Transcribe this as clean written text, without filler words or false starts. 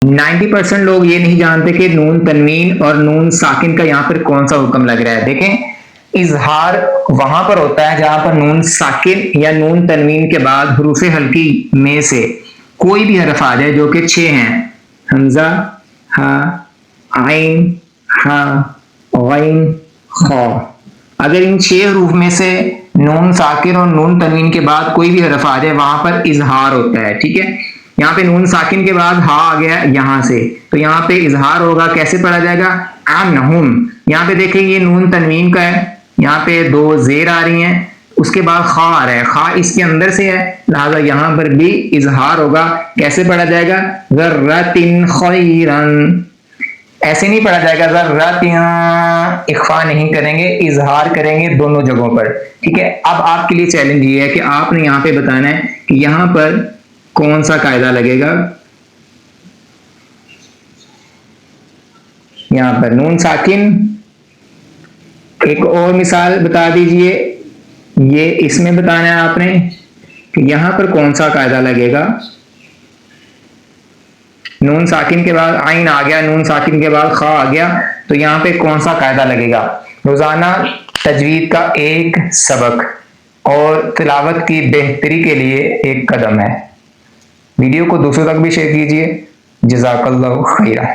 90% لوگ یہ نہیں جانتے کہ نون تنوین اور نون ساکن کا یہاں پر کون سا حکم لگ رہا ہے. دیکھیں اظہار وہاں پر ہوتا ہے جہاں پر نون ساکن یا نون تنوین کے بعد حروف ہلکی میں سے کوئی بھی حرف آ جائے جو کہ 6 ہیں: حمزہ، ہا، عین، ہا، غین، خا. اگر ان 6 حروف میں سے نون ساکن اور نون تنوین کے بعد کوئی بھی حرف آ جائے وہاں پر اظہار ہوتا ہے. ٹھیک ہے، یہاں پہ نون ساکن کے بعد ہا آ گیا یہاں سے تو یہاں پہ اظہار ہوگا. کیسے پڑھا جائے گا؟ انہم. یہاں پہ دیکھیں یہ نون تنوین کا ہے، یہاں پہ 2 زیر آ رہی ہیں، اس کے بعد خا آ رہا ہے، خا اس کے اندر سے ہے لہذا یہاں پر بھی اظہار ہوگا. کیسے پڑھا جائے گا؟ ذرۃ خیرن. ایسے نہیں پڑھا جائے گا ذرۃ، اخفا نہیں کریں گے، اظہار کریں گے دونوں جگہوں پر. ٹھیک ہے، اب آپ کے لیے چیلنج یہ ہے کہ آپ نے یہاں پہ بتانا ہے کہ یہاں پر کون سا قاعدہ لگے گا. یہاں پر نون ساکن. ایک اور مثال بتا دیجئے، یہ اس میں بتانا ہے آپ نے کہ یہاں پر کون سا قاعدہ لگے گا. نون ساکن کے بعد عین آ گیا، نون ساکن کے بعد خا آ گیا تو یہاں پہ کون سا قاعدہ لگے گا. روزانہ تجوید کا ایک سبق اور تلاوت کی بہتری کے لیے ایک قدم ہے. ویڈیو کو دوسروں تک بھی شیئر کیجیے. جزاک اللہ خیرہ.